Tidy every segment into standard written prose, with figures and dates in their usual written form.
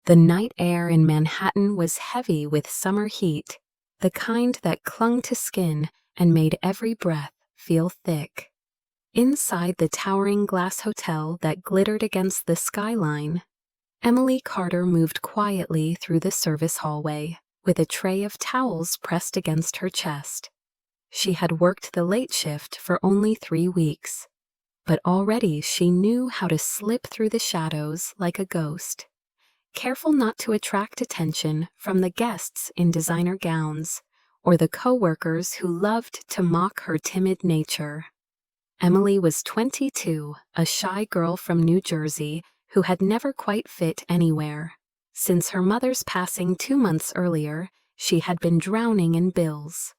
The night air in Manhattan was heavy with summer heat, the kind that clung to skin and made every breath feel thick. Inside the towering glass hotel that glittered against the skyline, Emily Carter moved quietly through the service hallway, with a tray of towels pressed against her chest. She had worked the late shift for only 3 weeks, but already she knew how to slip through the shadows like a ghost, careful not to attract attention from the guests in designer gowns or the co-workers who loved to mock her timid nature. Emily was 22, a shy girl from New Jersey who had never quite fit anywhere. Since her mother's passing 2 months earlier, she had been drowning in bills.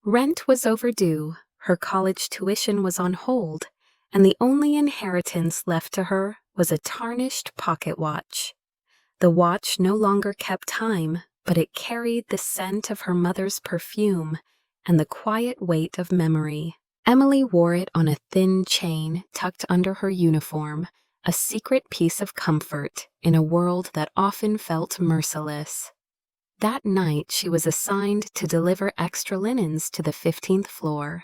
Rent was overdue, her college tuition was on hold, and the only inheritance left to her was a tarnished pocket watch. The watch no longer kept time, but it carried the scent of her mother's perfume and the quiet weight of memory. Emily wore it on a thin chain tucked under her uniform, a secret piece of comfort in a world that often felt merciless. That night she was assigned to deliver extra linens to the 15th floor.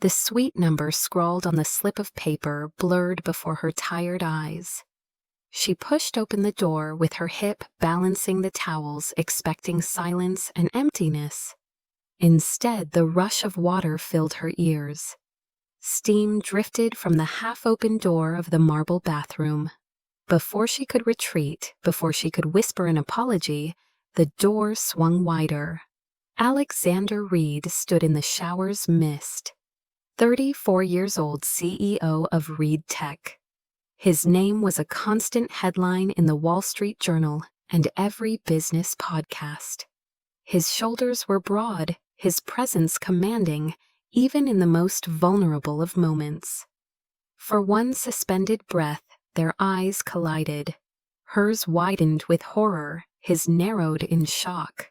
The suite number scrawled on the slip of paper blurred before her tired eyes. She pushed open the door with her hip balancing the towels, expecting silence and emptiness. Instead, the rush of water filled her ears. Steam drifted from the half-open door of the marble bathroom. Before she could retreat, before she could whisper an apology, the door swung wider. Alexander Reed stood in the shower's mist. 34 years old, CEO of Reed Tech. His name was a constant headline in the Wall Street Journal and every business podcast. His shoulders were broad, his presence commanding, even in the most vulnerable of moments. For one suspended breath, their eyes collided. Hers widened with horror, his narrowed in shock.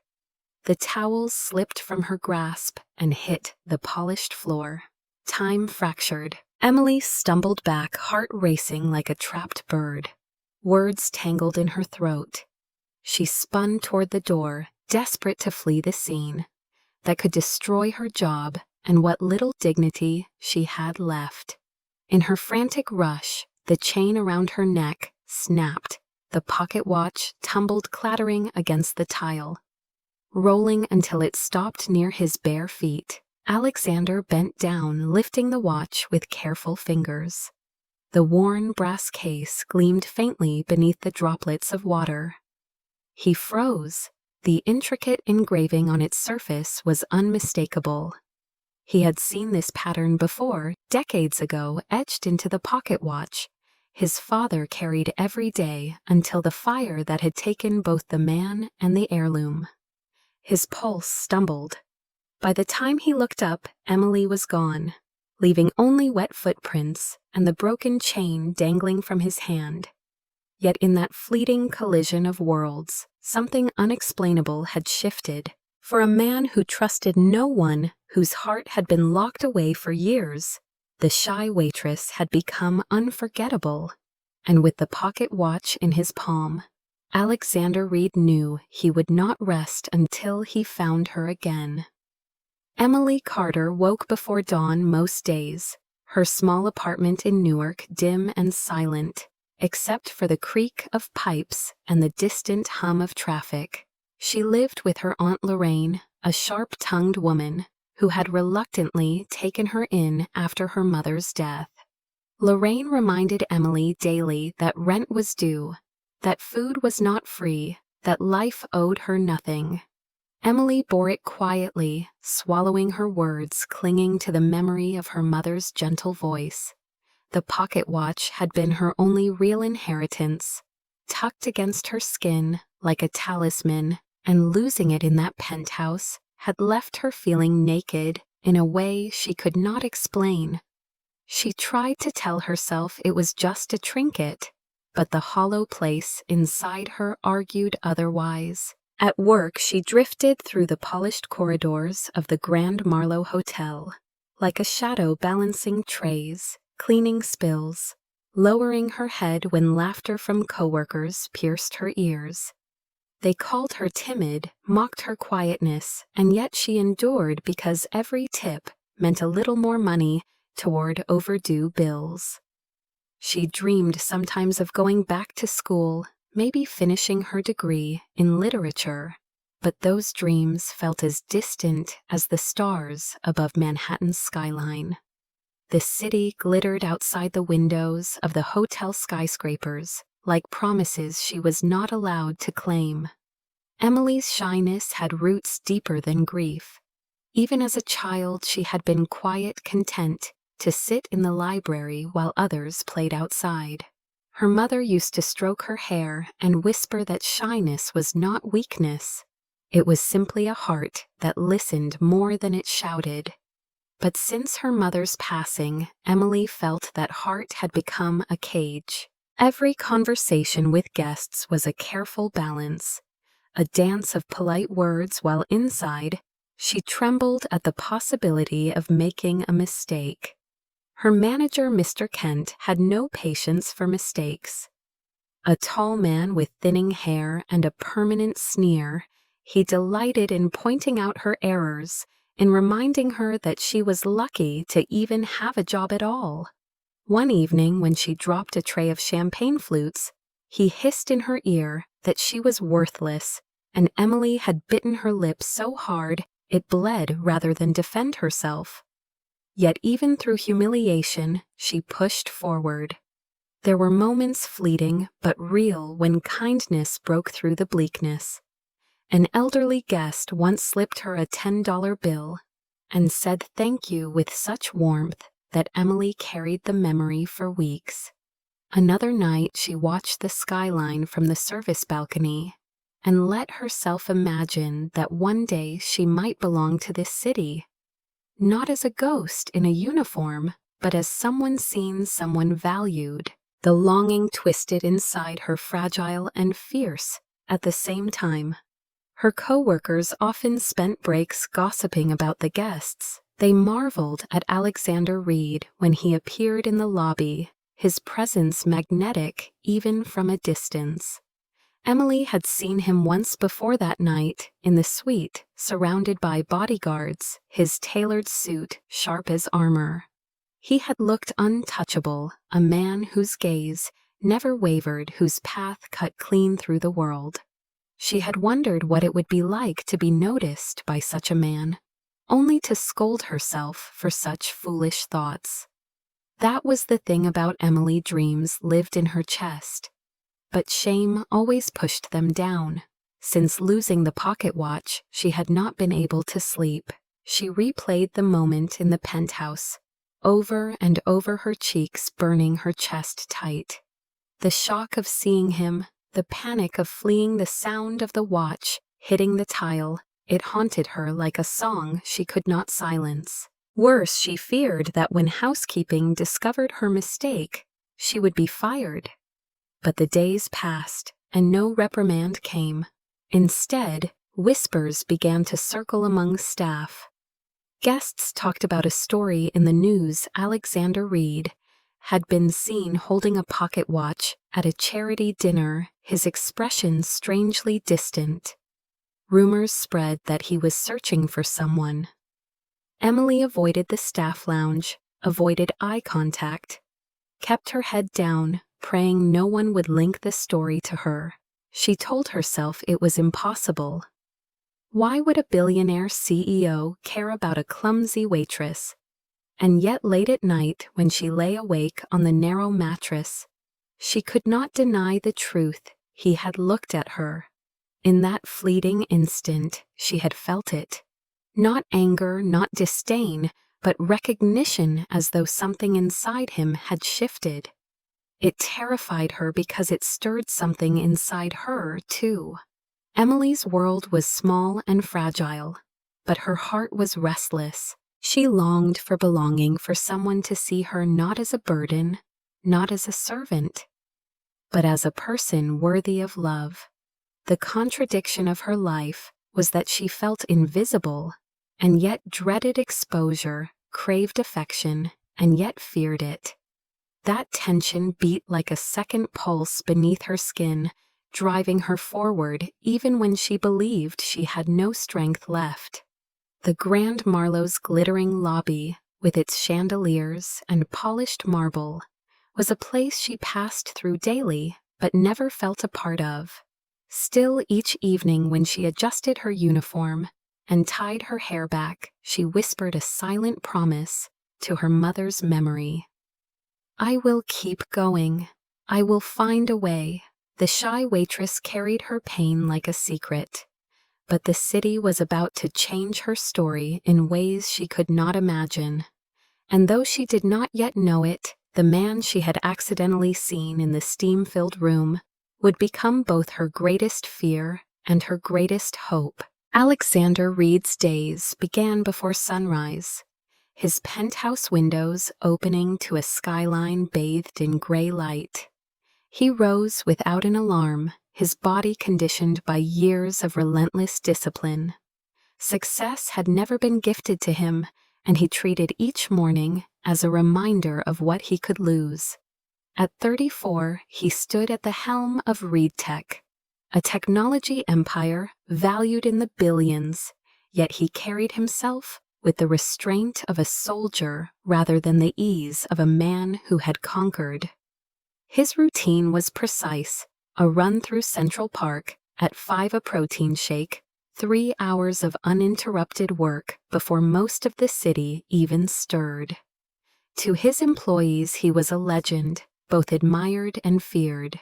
The towels slipped from her grasp and hit the polished floor. Time fractured. Emily stumbled back, heart racing like a trapped bird. Words tangled in her throat. She spun toward the door, desperate to flee the scene that could destroy her job and what little dignity she had left. In her frantic rush, the chain around her neck snapped. The pocket watch tumbled clattering against the tile. Rolling until it stopped near his bare feet, Alexander bent down, lifting the watch with careful fingers. The worn brass case gleamed faintly beneath the droplets of water. He froze. The intricate engraving on its surface was unmistakable. He had seen this pattern before, decades ago, etched into the pocket watch his father carried every day until the fire that had taken both the man and the heirloom. His pulse stumbled. By the time he looked up, Emily was gone, leaving only wet footprints and the broken chain dangling from his hand. Yet in that fleeting collision of worlds, something unexplainable had shifted. For a man who trusted no one, whose heart had been locked away for years, the shy waitress had become unforgettable. And with the pocket watch in his palm, Alexander Reed knew he would not rest until he found her again. Emily Carter woke before dawn most days, her small apartment in Newark dim and silent, except for the creak of pipes and the distant hum of traffic. She lived with her Aunt Lorraine, a sharp-tongued woman who had reluctantly taken her in after her mother's death. Lorraine reminded Emily daily that rent was due, that food was not free, that life owed her nothing. Emily bore it quietly, swallowing her words, clinging to the memory of her mother's gentle voice. The pocket watch had been her only real inheritance, tucked against her skin like a talisman, and losing it in that penthouse had left her feeling naked in a way she could not explain. She tried to tell herself it was just a trinket, but the hollow place inside her argued otherwise. At work, she drifted through the polished corridors of the Grand Marlowe Hotel, like a shadow balancing trays, cleaning spills, lowering her head when laughter from coworkers pierced her ears. They called her timid, mocked her quietness, and yet she endured because every tip meant a little more money toward overdue bills. She dreamed sometimes of going back to school, maybe finishing her degree in literature, but those dreams felt as distant as the stars above Manhattan's skyline. The city glittered outside the windows of the hotel skyscrapers, like promises she was not allowed to claim. Emily's shyness had roots deeper than grief. Even as a child, she had been quiet, content to sit in the library while others played outside. Her mother used to stroke her hair and whisper that shyness was not weakness. It was simply a heart that listened more than it shouted. But since her mother's passing, Emily felt that heart had become a cage. Every conversation with guests was a careful balance, a dance of polite words while inside, she trembled at the possibility of making a mistake. Her manager, Mr. Kent, had no patience for mistakes. A tall man with thinning hair and a permanent sneer, he delighted in pointing out her errors, in reminding her that she was lucky to even have a job at all. One evening, when she dropped a tray of champagne flutes, he hissed in her ear that she was worthless, and Emily had bitten her lip so hard it bled rather than defend herself. Yet even through humiliation, she pushed forward. There were moments fleeting but real when kindness broke through the bleakness. An elderly guest once slipped her a $10 bill and said thank you with such warmth that Emily carried the memory for weeks. Another night she watched the skyline from the service balcony and let herself imagine that one day she might belong to this city, not as a ghost in a uniform, but as someone seen, someone valued. The longing twisted inside her, fragile and fierce at the same time. Her co-workers often spent breaks gossiping about the guests. They marveled at Alexander Reed when he appeared in the lobby, his presence magnetic even from a distance. Emily had seen him once before that night, in the suite, surrounded by bodyguards, his tailored suit sharp as armor. He had looked untouchable, a man whose gaze never wavered, whose path cut clean through the world. She had wondered what it would be like to be noticed by such a man, only to scold herself for such foolish thoughts. That was the thing about Emily. Dreams lived in her chest. But shame always pushed them down. Since losing the pocket watch, she had not been able to sleep. She replayed the moment in the penthouse, over and over, her cheeks burning, her chest tight. The shock of seeing him, the panic of fleeing, the sound of the watch hitting the tile, it haunted her like a song she could not silence. Worse, she feared that when housekeeping discovered her mistake, she would be fired. But the days passed, and no reprimand came. Instead, whispers began to circle among staff. Guests talked about a story in the news. Alexander Reed had been seen holding a pocket watch at a charity dinner, his expression strangely distant. Rumors spread that he was searching for someone. Emily avoided the staff lounge, avoided eye contact, kept her head down, praying no one would link the story to her. She told herself it was impossible. Why would a billionaire CEO care about a clumsy waitress? And yet late at night, when she lay awake on the narrow mattress, she could not deny the truth. He had looked at her. In that fleeting instant, she had felt it. Not anger, not disdain, but recognition, as though something inside him had shifted. It terrified her because it stirred something inside her, too. Emily's world was small and fragile, but her heart was restless. She longed for belonging, for someone to see her not as a burden, not as a servant, but as a person worthy of love. The contradiction of her life was that she felt invisible, and yet dreaded exposure, craved affection, and yet feared it. That tension beat like a second pulse beneath her skin, driving her forward even when she believed she had no strength left. The Grand Marlowe's glittering lobby, with its chandeliers and polished marble, was a place she passed through daily but never felt a part of. Still, each evening when she adjusted her uniform and tied her hair back, she whispered a silent promise to her mother's memory. "I will keep going. I will find a way." The shy waitress carried her pain like a secret, but the city was about to change her story in ways she could not imagine. And though she did not yet know it, the man she had accidentally seen in the steam-filled room would become both her greatest fear and her greatest hope. Alexander Reed's days began before sunrise, his penthouse windows opening to a skyline bathed in gray light. He rose without an alarm, his body conditioned by years of relentless discipline. Success had never been gifted to him, and he treated each morning as a reminder of what he could lose. At 34, he stood at the helm of Reed Tech, a technology empire valued in the billions, yet he carried himself with the restraint of a soldier rather than the ease of a man who had conquered. His routine was precise: a run through Central Park, at 5 a protein shake, 3 hours of uninterrupted work before most of the city even stirred. To his employees he was a legend, both admired and feared.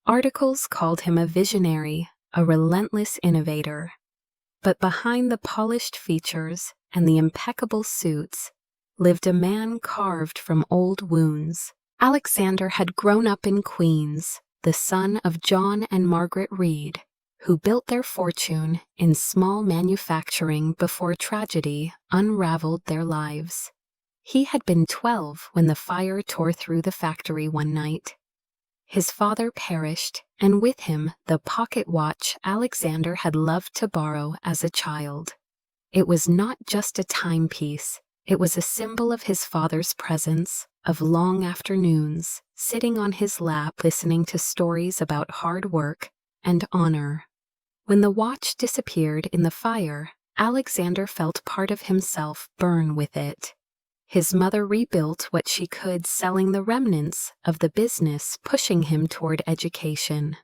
Articles called him a visionary, a relentless innovator. But behind the polished features and the impeccable suits lived a man carved from old wounds. Alexander had grown up in Queens, the son of John and Margaret Reed, who built their fortune in small manufacturing before tragedy unraveled their lives. He had been 12 when the fire tore through the factory one night. His father perished, and with him the pocket watch Alexander had loved to borrow as a child. It was not just a timepiece, it was a symbol of his father's presence, of long afternoons, sitting on his lap listening to stories about hard work and honor. When the watch disappeared in the fire, Alexander felt part of himself burn with it. His mother rebuilt what she could, selling the remnants of the business pushing him toward education.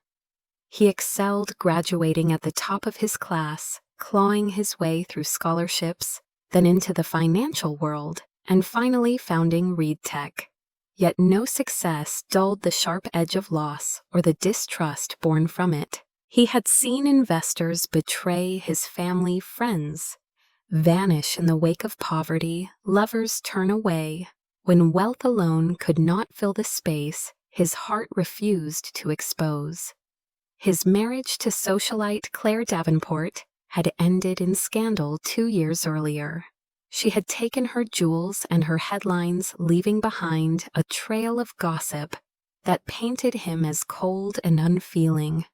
He excelled, graduating at the top of his class, clawing his way through scholarships, then into the financial world, and finally founding Reed Tech. Yet no success dulled the sharp edge of loss or the distrust born from it. He had seen investors betray his family, friends, vanish in the wake of poverty, lovers turn away. When wealth alone could not fill the space his heart refused to expose. His marriage to socialite Claire Davenport had ended in scandal 2 years earlier. She had taken her jewels and her headlines, leaving behind a trail of gossip that painted him as cold and unfeeling.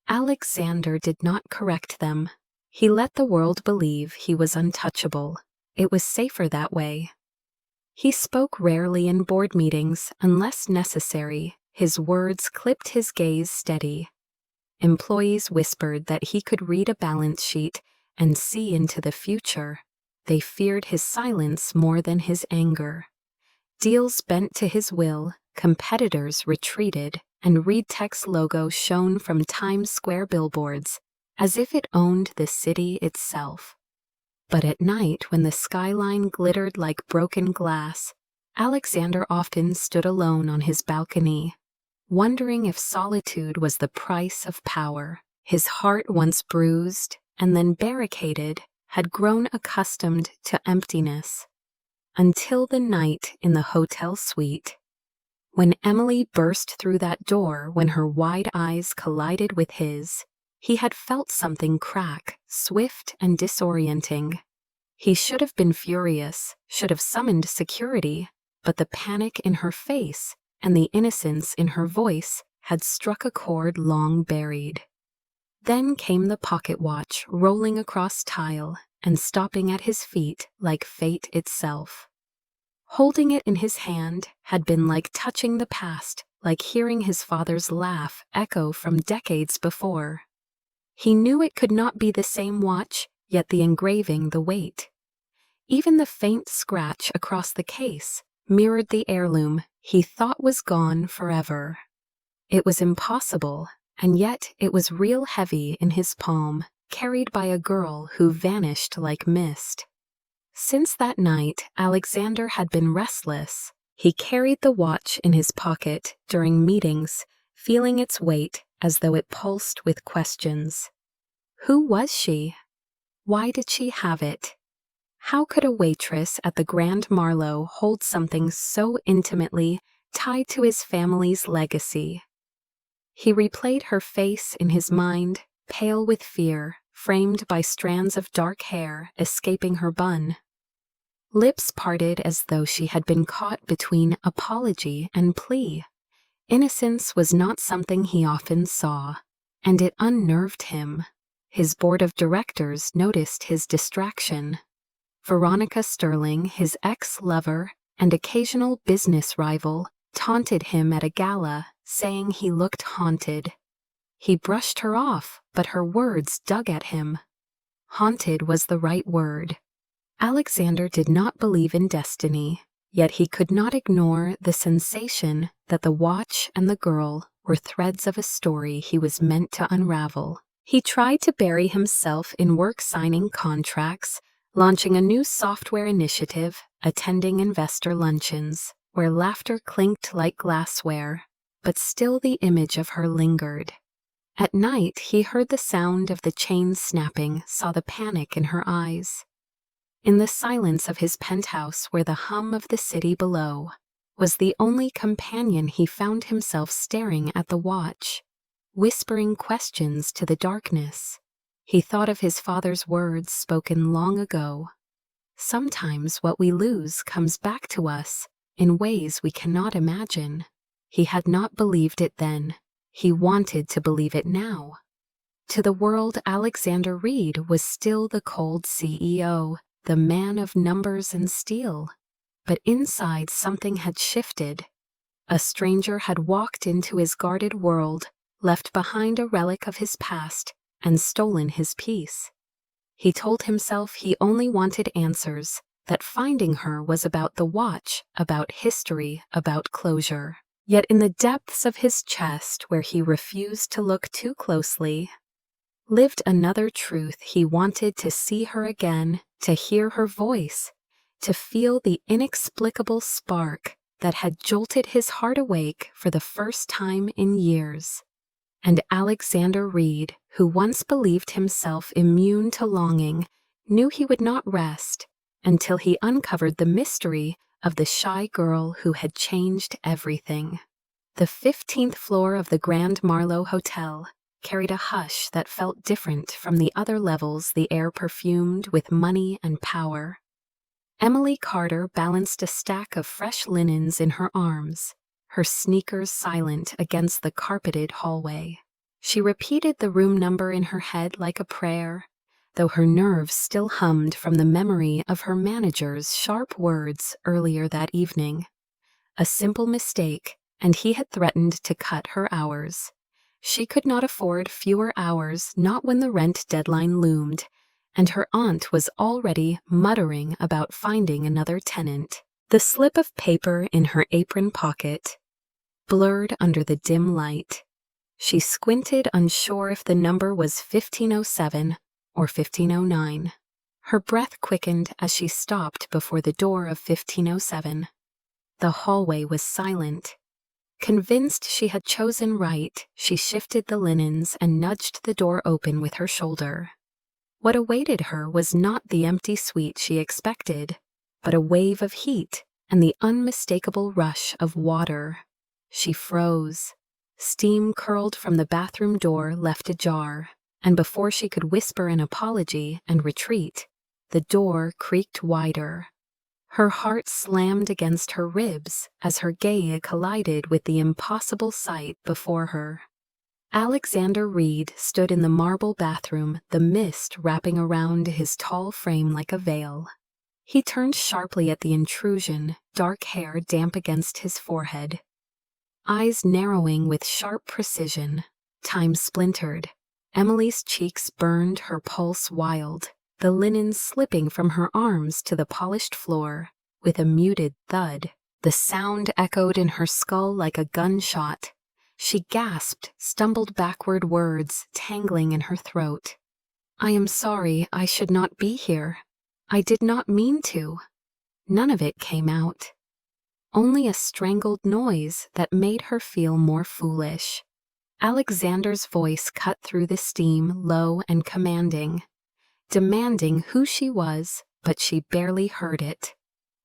Alexander did not correct them. He let the world believe he was untouchable. It was safer that way. He spoke rarely in board meetings unless necessary. His words clipped his gaze steady. Employees whispered that he could read a balance sheet and see into the future. They feared his silence more than his anger. Deals bent to his will, competitors retreated, and Reed Tech's logo shone from Times Square billboards, as if it owned the city itself. But at night, when the skyline glittered like broken glass, Alexander often stood alone on his balcony, wondering if solitude was the price of power. His heart, once bruised and then barricaded, had grown accustomed to emptiness, until the night in the hotel suite. When Emily burst through that door, when her wide eyes collided with his, he had felt something crack, swift and disorienting. He should have been furious, should have summoned security, but the panic in her face and the innocence in her voice had struck a chord long buried. Then came the pocket watch, rolling across tile and stopping at his feet like fate itself. Holding it in his hand had been like touching the past, like hearing his father's laugh echo from decades before. He knew it could not be the same watch, yet the engraving, the weight. Even the faint scratch across the case mirrored the heirloom he thought was gone forever. It was impossible, and yet it was real heavy in his palm, carried by a girl who vanished like mist. Since that night, Alexander had been restless. He carried the watch in his pocket during meetings, feeling its weight as though it pulsed with questions. Who was she? Why did she have it? How could a waitress at the Grand Marlowe hold something so intimately tied to his family's legacy? He replayed her face in his mind, pale with fear, framed by strands of dark hair escaping her bun. Lips parted as though she had been caught between apology and plea. Innocence was not something he often saw, and it unnerved him. His board of directors noticed his distraction. Veronica Sterling, his ex-lover and occasional business rival, taunted him at a gala, saying he looked haunted. He brushed her off, but her words dug at him. Haunted was the right word. Alexander did not believe in destiny, yet he could not ignore the sensation that the watch and the girl were threads of a story he was meant to unravel. He tried to bury himself in work, signing contracts, launching a new software initiative, attending investor luncheons, where laughter clinked like glassware, but still the image of her lingered. At night, he heard the sound of the chains snapping, saw the panic in her eyes. In the silence of his penthouse, where the hum of the city below was the only companion, he found himself staring at the watch, whispering questions to the darkness. He thought of his father's words spoken long ago. Sometimes what we lose comes back to us in ways we cannot imagine. He had not believed it then. He wanted to believe it now. To the world, Alexander Reed was still the cold CEO, the man of numbers and steel. But inside, something had shifted. A stranger had walked into his guarded world, left behind a relic of his past, and stolen his peace. He told himself he only wanted answers, that finding her was about the watch, about history, about closure. Yet in the depths of his chest, where he refused to look too closely, lived another truth. He wanted to see her again, to hear her voice, to feel the inexplicable spark that had jolted his heart awake for the first time in years. And Alexander Reed, who once believed himself immune to longing, knew he would not rest until he uncovered the mystery of the shy girl who had changed everything. The 15th floor of the Grand Marlowe Hotel carried a hush that felt different from the other levels, the air perfumed with money and power. Emily Carter balanced a stack of fresh linens in her arms, her sneakers silent against the carpeted hallway. She repeated the room number in her head like a prayer, though her nerves still hummed from the memory of her manager's sharp words earlier that evening. A simple mistake, and he had threatened to cut her hours. She could not afford fewer hours, not when the rent deadline loomed, and her aunt was already muttering about finding another tenant. The slip of paper in her apron pocket blurred under the dim light. She squinted, unsure if the number was 1507 or 1509. Her breath quickened as she stopped before the door of 1507. The hallway was silent. Convinced she had chosen right, she shifted the linens and nudged the door open with her shoulder. What awaited her was not the empty suite she expected, but a wave of heat and the unmistakable rush of water. She froze. Steam curled from the bathroom door left ajar, and before she could whisper an apology and retreat, the door creaked wider. Her heart slammed against her ribs as her gaze collided with the impossible sight before her. Alexander Reed stood in the marble bathroom, the mist wrapping around his tall frame like a veil. He turned sharply at the intrusion, dark hair damp against his forehead. Eyes narrowing with sharp precision. Time splintered. Emily's cheeks burned, her pulse wild, the linen slipping from her arms to the polished floor. With a muted thud, the sound echoed in her skull like a gunshot. She gasped, stumbled backward, words tangling in her throat. "I am sorry, I should not be here. I did not mean to." None of it came out. Only a strangled noise that made her feel more foolish. Alexander's voice cut through the steam, low and commanding, demanding who she was, but she barely heard it.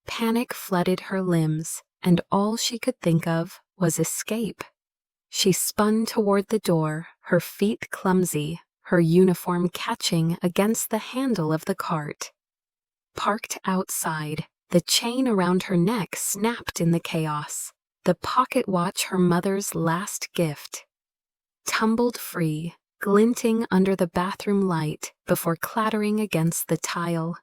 Panic flooded her limbs, and all she could think of was escape. She spun toward the door, her feet clumsy, her uniform catching against the handle of the cart. Parked outside, the chain around her neck snapped in the chaos. The pocket watch, her mother's last gift, tumbled free, glinting under the bathroom light before clattering against the tile.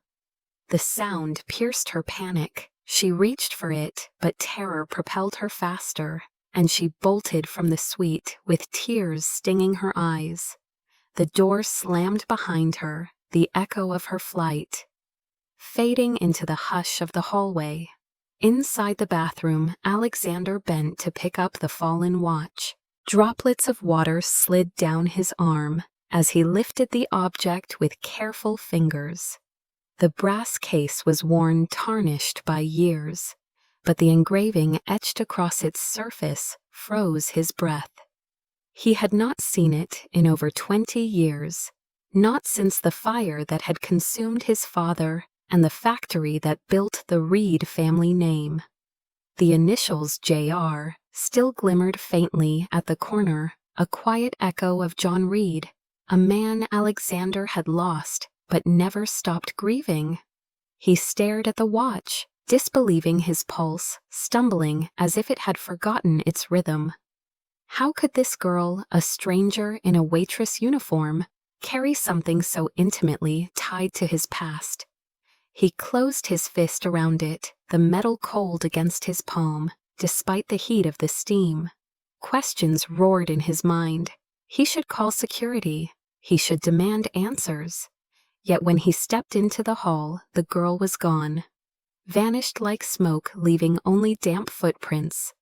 The sound pierced her panic. She reached for it, but terror propelled her faster, and she bolted from the suite with tears stinging her eyes. The door slammed behind her, the echo of her flight, fading into the hush of the hallway. Inside the bathroom, Alexander bent to pick up the fallen watch. Droplets of water slid down his arm as he lifted the object with careful fingers. The brass case was worn, tarnished by years, but the engraving etched across its surface froze his breath. He had not seen it in over 20 years, not since the fire that had consumed his father and the factory that built the Reed family name. The initials J.R. still glimmered faintly at the corner, a quiet echo of John Reed, a man Alexander had lost but never stopped grieving. He stared at the watch, disbelieving his pulse, stumbling as if it had forgotten its rhythm. How could this girl, a stranger in a waitress uniform, carry something so intimately tied to his past? He closed his fist around it, the metal cold against his palm, despite the heat of the steam. Questions roared in his mind. He should call security. He should demand answers. Yet when he stepped into the hall, the girl was gone, vanished like smoke, leaving only damp footprints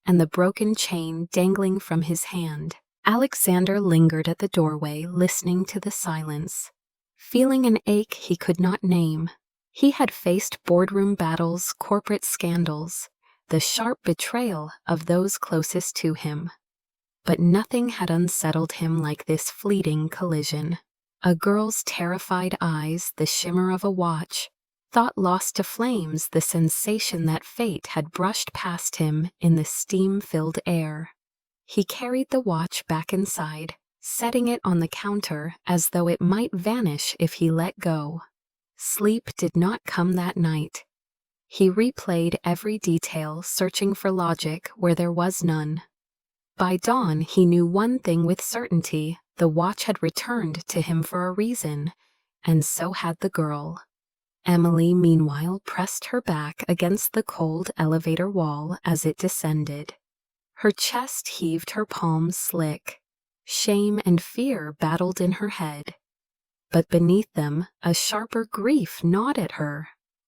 and the broken chain dangling from his hand. Alexander lingered at the doorway, listening to the silence, feeling an ache he could not name. He had faced boardroom battles, corporate scandals, the sharp betrayal of those closest to him. But nothing had unsettled him like this fleeting collision. A girl's terrified eyes, the shimmer of a watch, thought lost to flames, the sensation that fate had brushed past him in the steam-filled air. He carried the watch back inside, setting it on the counter as though it might vanish if he let go. Sleep did not come that night. He replayed every detail, searching for logic where there was none. By dawn, he knew one thing with certainty: the watch had returned to him for a reason, and so had the girl. Emily, meanwhile, pressed her back against the cold elevator wall as it descended. Her chest heaved, her palms slick. Shame and fear battled in her head. But beneath them, a sharper grief gnawed at her.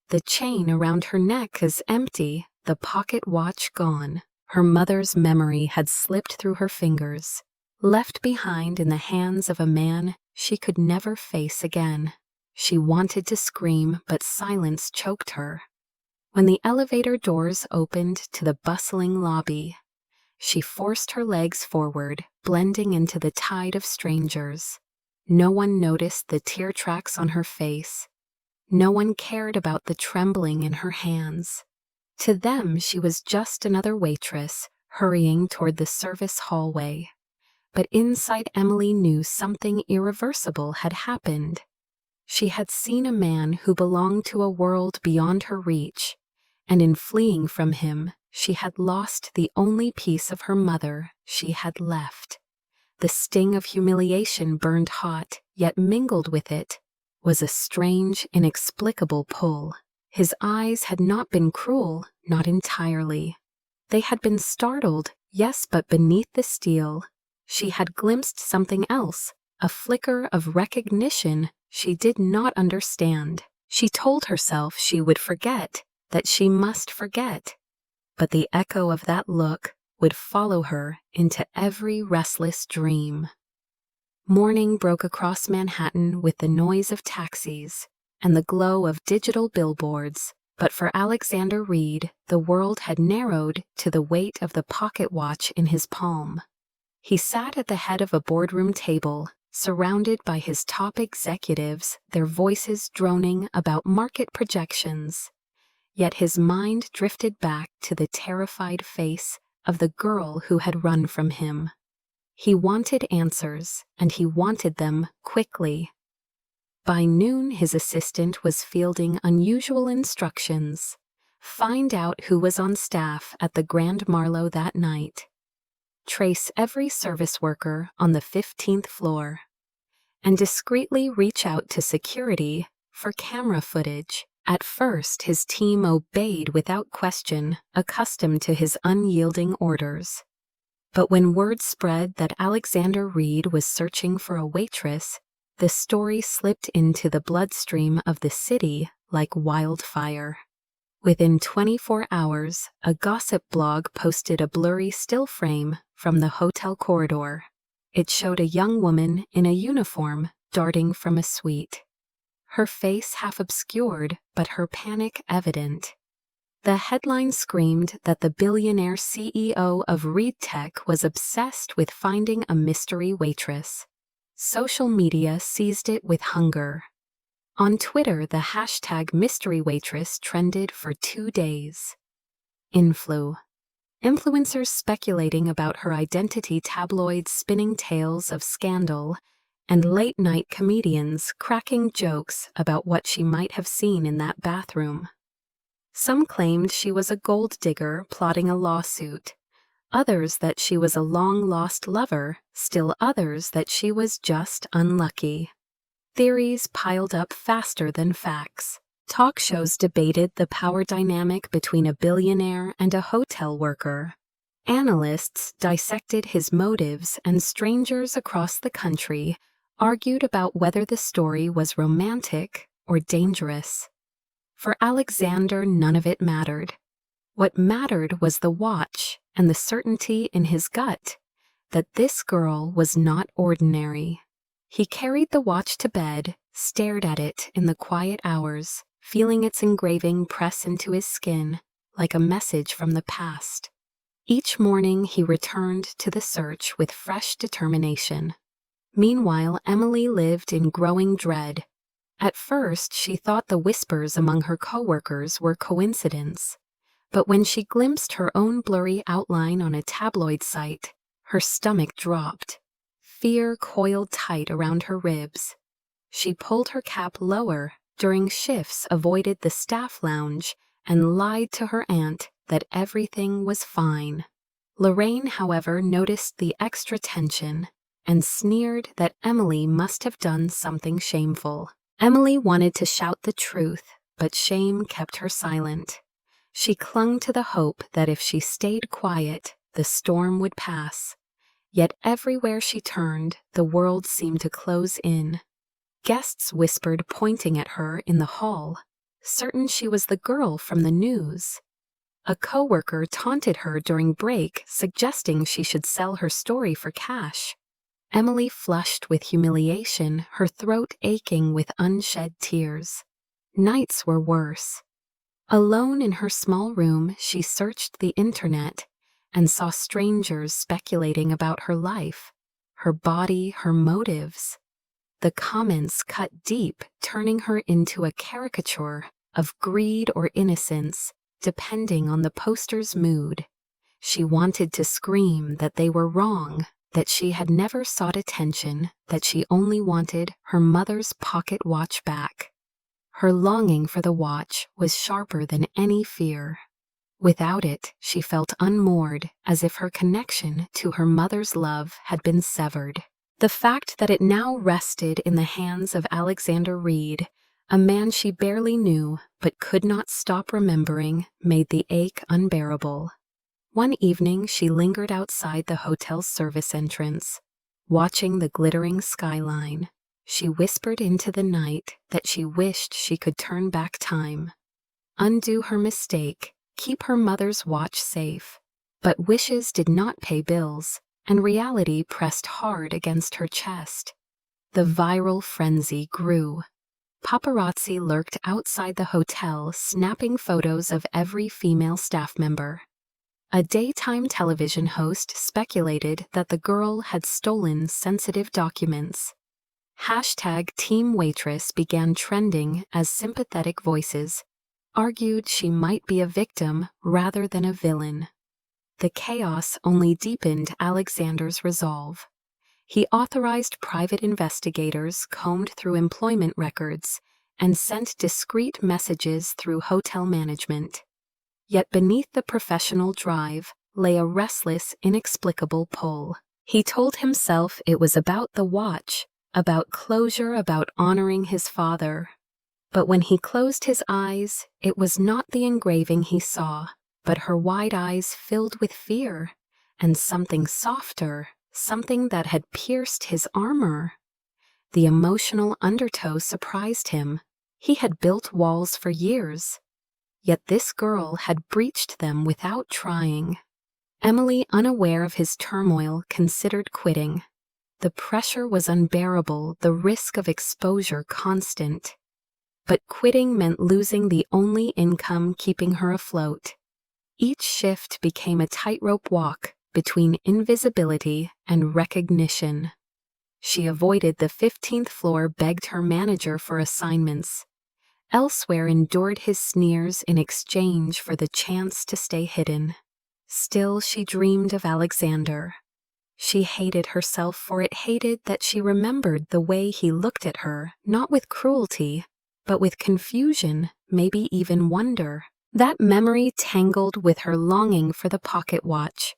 The chain around her neck is empty, the pocket watch gone. Her mother's memory had slipped through her fingers, left behind in the hands of a man she could never face again. She wanted to scream, but silence choked her. When the elevator doors opened to the bustling lobby, she forced her legs forward, blending into the tide of strangers. No one noticed the tear tracks on her face. No one cared about the trembling in her hands. To them, she was just another waitress, hurrying toward the service hallway. But inside, Emily knew something irreversible had happened. She had seen a man who belonged to a world beyond her reach, and in fleeing from him, she had lost the only piece of her mother she had left. The sting of humiliation burned hot, yet mingled with it was a strange, inexplicable pull. His eyes had not been cruel, not entirely. They had been startled, yes, but beneath the steel, she had glimpsed something else, a flicker of recognition she did not understand. She told herself she would forget, that she must forget. But the echo of that look would follow her into every restless dream. Morning broke across Manhattan with the noise of taxis and the glow of digital billboards, but for Alexander Reed, the world had narrowed to the weight of the pocket watch in his palm. He sat at the head of a boardroom table, surrounded by his top executives, their voices droning about market projections. Yet his mind drifted back to the terrified face of the girl who had run from him. He wanted answers, and he wanted them quickly. By noon, his assistant was fielding unusual instructions. Find out who was on staff at the Grand Marlowe that night. Trace every service worker on the 15th floor. And discreetly reach out to security for camera footage. At first, his team obeyed without question, accustomed to his unyielding orders. But when word spread that Alexander Reed was searching for a waitress, the story slipped into the bloodstream of the city like wildfire. Within 24 hours, a gossip blog posted a blurry still frame from the hotel corridor. It showed a young woman in a uniform darting from a suite. Her face half obscured, but her panic evident. The headline screamed that the billionaire CEO of Reed Tech was obsessed with finding a mystery waitress. Social media seized it with hunger. On Twitter, the hashtag mystery waitress trended for 2 days. Influencers speculating about her identity, tabloids spinning tales of scandal, and late-night comedians cracking jokes about what she might have seen in that bathroom. Some claimed she was a gold digger plotting a lawsuit, others that she was a long-lost lover, still others that she was just unlucky. Theories piled up faster than facts. Talk shows debated the power dynamic between a billionaire and a hotel worker. Analysts dissected his motives, and strangers across the country argued about whether the story was romantic or dangerous. For Alexander, none of it mattered. What mattered was the watch and the certainty in his gut that this girl was not ordinary. He carried the watch to bed, stared at it in the quiet hours, feeling its engraving press into his skin like a message from the past. Each morning he returned to the search with fresh determination. Meanwhile, Emily lived in growing dread. At first, she thought the whispers among her coworkers were coincidence. But when she glimpsed her own blurry outline on a tabloid site, her stomach dropped. Fear coiled tight around her ribs. She pulled her cap lower, during shifts avoided the staff lounge, and lied to her aunt that everything was fine. Lorraine, however, noticed the extra tension and sneered that Emily must have done something shameful. Emily wanted to shout the truth, but shame kept her silent. She clung to the hope that if she stayed quiet, the storm would pass. Yet everywhere she turned, the world seemed to close in. Guests whispered, pointing at her in the hall, certain she was the girl from the news. A coworker taunted her during break, suggesting she should sell her story for cash. Emily flushed with humiliation, her throat aching with unshed tears. Nights were worse. Alone in her small room, she searched the internet and saw strangers speculating about her life, her body, her motives. The comments cut deep, turning her into a caricature of greed or innocence, depending on the poster's mood. She wanted to scream that they were wrong, that she had never sought attention, that she only wanted her mother's pocket watch back. Her longing for the watch was sharper than any fear. Without it, she felt unmoored, as if her connection to her mother's love had been severed. The fact that it now rested in the hands of Alexander Reed, A man she barely knew but could not stop remembering made the ache unbearable. One evening she lingered outside the hotel's service entrance, watching the glittering skyline. She whispered into the night that she wished she could turn back time, undo her mistake, keep her mother's watch safe. But wishes did not pay bills, and reality pressed hard against her chest. The viral frenzy grew. Paparazzi lurked outside the hotel, snapping photos of every female staff member. A daytime television host speculated that the girl had stolen sensitive documents. #Team Waitress began trending as sympathetic voices argued she might be a victim rather than a villain. The chaos only deepened Alexander's resolve. He authorized private investigators combed through employment records and sent discreet messages through hotel management. Yet beneath the professional drive lay a restless, inexplicable pull. He told himself it was about the watch, about closure, about honoring his father. But when he closed his eyes, it was not the engraving he saw, but her wide eyes filled with fear, and something softer, something that had pierced his armor. The emotional undertow surprised him. He had built walls for years, yet this girl had breached them without trying. Emily, unaware of his turmoil, considered quitting. The pressure was unbearable, the risk of exposure constant. But quitting meant losing the only income keeping her afloat. Each shift became a tightrope walk between invisibility and recognition. She avoided the 15th floor, begged her manager for assignments. Elsewhere, endured his sneers in exchange for the chance to stay hidden. Still, she dreamed of Alexander. She hated herself for it, hated that she remembered the way he looked at her, not with cruelty, but with confusion, maybe even wonder. That memory tangled with her longing for the pocket watch,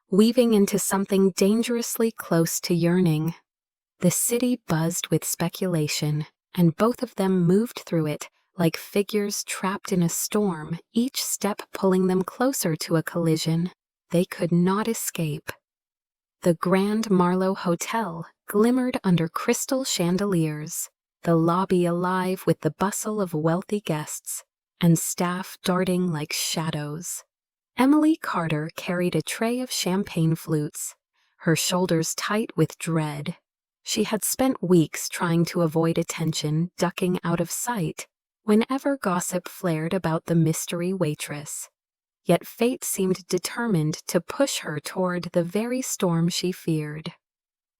weaving into something dangerously close to yearning. The city buzzed with speculation, and both of them moved through it like figures trapped in a storm, each step pulling them closer to a collision they could not escape. The Grand Marlowe Hotel glimmered under crystal chandeliers, the lobby alive with the bustle of wealthy guests, and staff darting like shadows. Emily Carter carried a tray of champagne flutes, her shoulders tight with dread. She had spent weeks trying to avoid attention, ducking out of sight whenever gossip flared about the mystery waitress. Yet fate seemed determined to push her toward the very storm she feared.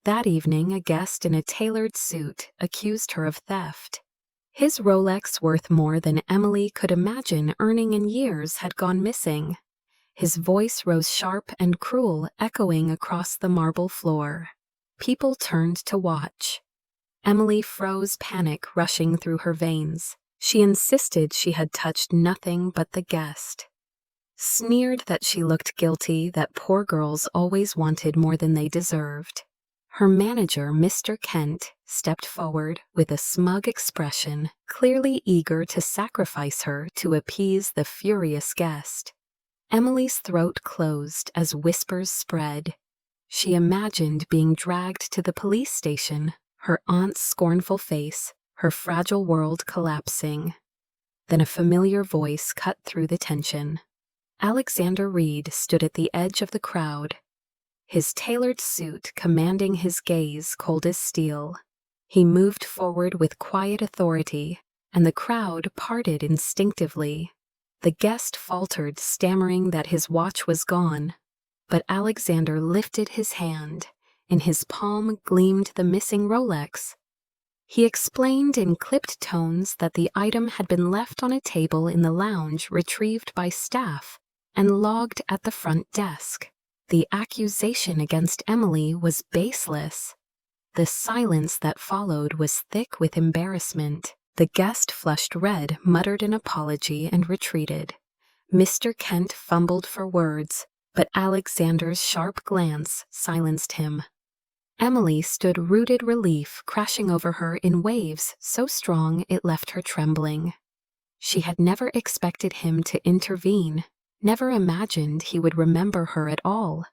That evening, a guest in a tailored suit accused her of theft. His Rolex, worth more than Emily could imagine earning in years, had gone missing. His voice rose sharp and cruel, echoing across the marble floor. People turned to watch. Emily froze, panic rushing through her veins. She insisted she had touched nothing but the guest. Sneered that she looked guilty, that poor girls always wanted more than they deserved. Her manager, Mr. Kent, stepped forward with a smug expression, clearly eager to sacrifice her to appease the furious guest. Emily's throat closed as whispers spread. She imagined being dragged to the police station, her aunt's scornful face, her fragile world collapsing. Then a familiar voice cut through the tension. Alexander Reed stood at the edge of the crowd, his tailored suit commanding his gaze cold as steel. He moved forward with quiet authority, and the crowd parted instinctively. The guest faltered, stammering that his watch was gone, but Alexander lifted his hand. In his palm gleamed the missing Rolex. He explained in clipped tones that the item had been left on a table in the lounge, retrieved by staff, and logged at the front desk. The accusation against Emily was baseless. The silence that followed was thick with embarrassment. The guest flushed red, muttered an apology, and retreated. Mr. Kent fumbled for words, but Alexander's sharp glance silenced him. Emily stood rooted relief crashing over her in waves so strong it left her trembling. She had never expected him to intervene, never imagined he would remember her at all.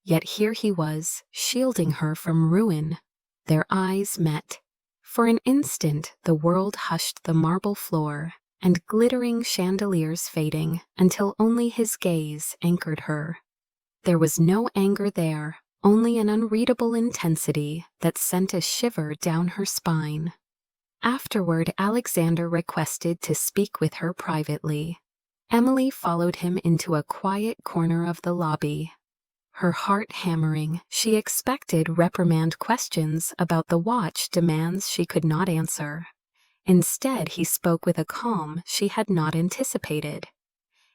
Yet here he was, shielding her from ruin. Their eyes met. For an instant the world hushed, the marble floor and glittering chandeliers fading, until only his gaze anchored her. There was no anger there, only an unreadable intensity that sent a shiver down her spine. Afterward, Alexander requested to speak with her privately. Emily followed him into a quiet corner of the lobby. Her heart hammering, she expected reprimand questions about the watch, demands she could not answer. Instead, he spoke with a calm she had not anticipated.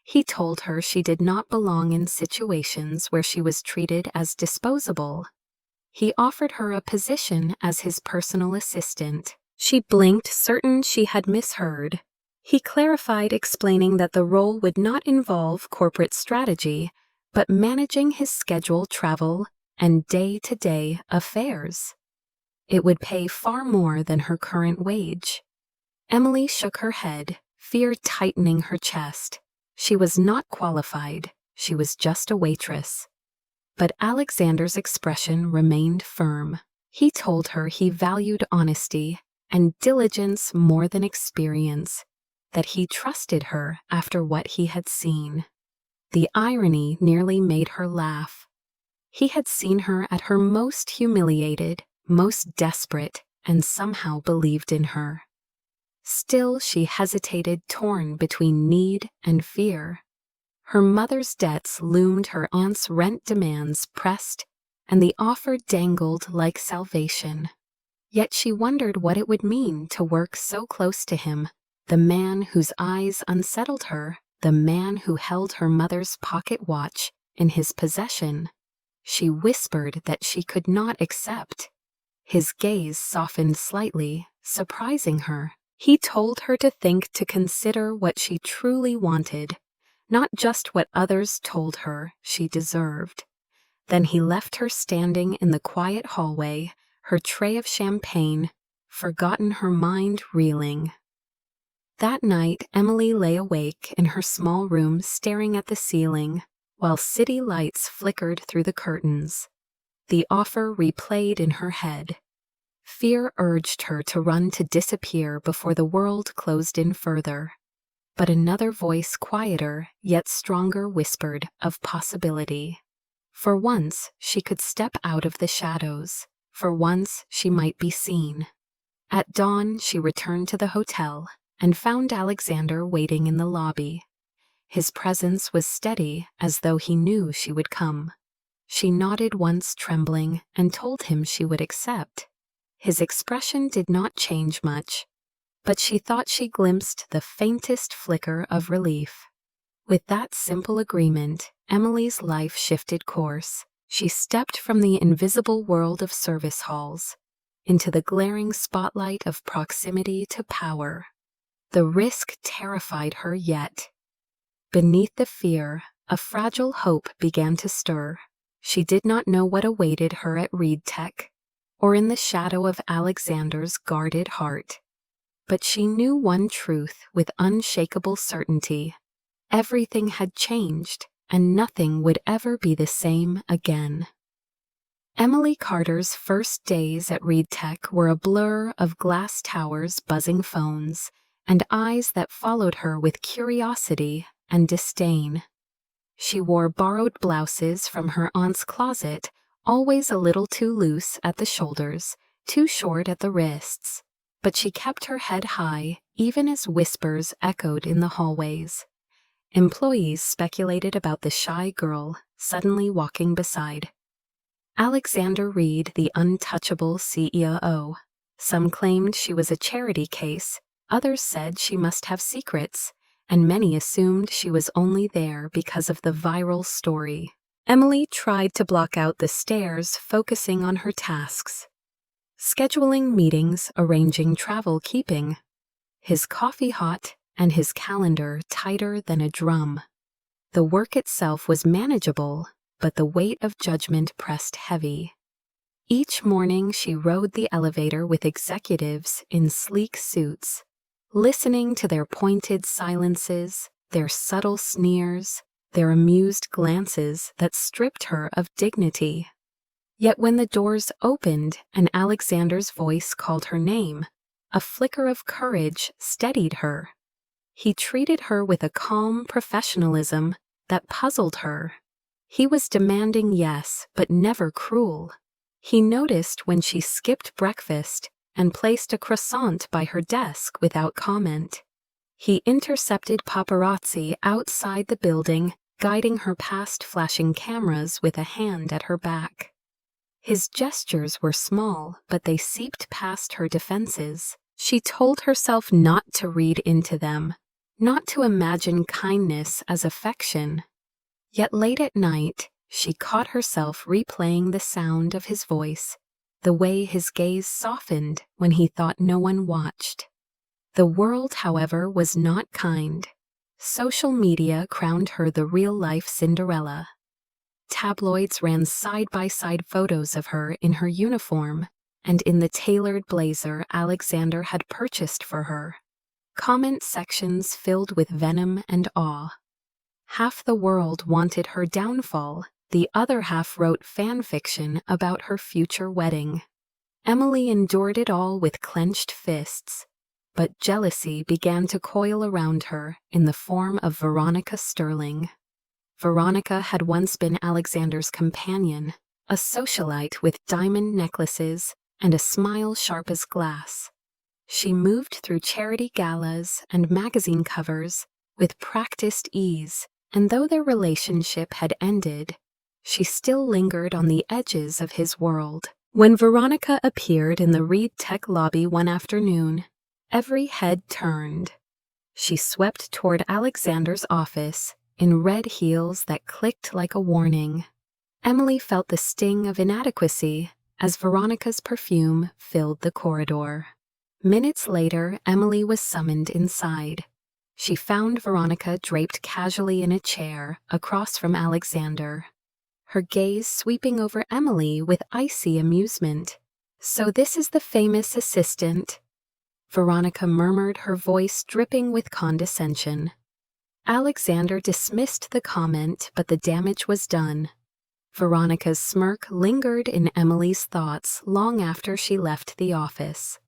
He told her she did not belong in situations where she was treated as disposable. He offered her a position as his personal assistant. She blinked, certain she had misheard. He clarified, explaining that the role would not involve corporate strategy, but managing his schedule, travel, and day-to-day affairs. It would pay far more than her current wage. Emily shook her head, fear tightening her chest. She was not qualified, she was just a waitress. But Alexander's expression remained firm. He told her he valued honesty and diligence more than experience, that he trusted her after what he had seen. The irony nearly made her laugh. He had seen her at her most humiliated, most desperate, and somehow believed in her. Still, she hesitated, torn between need and fear. Her mother's debts loomed, her aunt's rent demands pressed, and the offer dangled like salvation. Yet she wondered what it would mean to work so close to him, the man whose eyes unsettled her, the man who held her mother's pocket watch in his possession. She whispered that she could not accept. His gaze softened slightly, surprising her. He told her to think, to consider what she truly wanted, not just what others told her she deserved. Then he left her standing in the quiet hallway, her tray of champagne, forgotten, her mind reeling. That night, Emily lay awake in her small room staring at the ceiling, while city lights flickered through the curtains. The offer replayed in her head. Fear urged her to run, to disappear before the world closed in further. But another voice, quieter yet stronger, whispered of possibility. For once, she could step out of the shadows. For once, she might be seen. At dawn, she returned to the hotel and found Alexander waiting in the lobby. His presence was steady, as though he knew she would come. She nodded once, trembling, and told him she would accept. His expression did not change much, but she thought she glimpsed the faintest flicker of relief. With that simple agreement, Emily's life shifted course. She stepped from the invisible world of service halls into the glaring spotlight of proximity to power. The risk terrified her, yet beneath the fear, a fragile hope began to stir. She did not know what awaited her at Reed Tech, or in the shadow of Alexander's guarded heart. But she knew one truth with unshakable certainty. Everything had changed, and nothing would ever be the same again. Emily Carter's first days at Reed Tech were a blur of glass towers, buzzing phones, and eyes that followed her with curiosity and disdain. She wore borrowed blouses from her aunt's closet, always a little too loose at the shoulders, too short at the wrists. But she kept her head high, even as whispers echoed in the hallways. Employees speculated about the shy girl suddenly walking beside Alexander Reed, the untouchable CEO. Some claimed she was a charity case, others said she must have secrets, and many assumed she was only there because of the viral story. Emily tried to block out the stares, focusing on her tasks. Scheduling meetings, arranging travel, keeping his coffee hot and his calendar tighter than a drum. The work itself was manageable, but the weight of judgment pressed heavy. Each morning she rode the elevator with executives in sleek suits, listening to their pointed silences, their subtle sneers, their amused glances that stripped her of dignity. Yet when the doors opened and Alexander's voice called her name, a flicker of courage steadied her. He treated her with a calm professionalism that puzzled her. He was demanding, yes, but never cruel. He noticed when she skipped breakfast and placed a croissant by her desk without comment. He intercepted paparazzi outside the building, guiding her past flashing cameras with a hand at her back. His gestures were small, but they seeped past her defenses. She told herself not to read into them, not to imagine kindness as affection. Yet late at night, she caught herself replaying the sound of his voice, the way his gaze softened when he thought no one watched. The world, however, was not kind. Social media crowned her the real-life Cinderella. Tabloids ran side-by-side photos of her in her uniform and in the tailored blazer Alexander had purchased for her. Comment sections filled with venom and awe. Half the world wanted her downfall, the other half wrote fan fiction about her future wedding. Emily endured it all with clenched fists, but jealousy began to coil around her in the form of Veronica Sterling. Veronica had once been Alexander's companion, a socialite with diamond necklaces and a smile sharp as glass. She moved through charity galas and magazine covers with practiced ease, and though their relationship had ended, she still lingered on the edges of his world. When Veronica appeared in the Reed Tech lobby one afternoon, every head turned. She swept toward Alexander's office in red heels that clicked like a warning. Emily felt the sting of inadequacy as Veronica's perfume filled the corridor. Minutes later, Emily was summoned inside. She found Veronica draped casually in a chair across from Alexander, her gaze sweeping over Emily with icy amusement. "So this is the famous assistant," Veronica murmured, her voice dripping with condescension. Alexander dismissed the comment, but the damage was done. Veronica's smirk lingered in Emily's thoughts long after she left the office.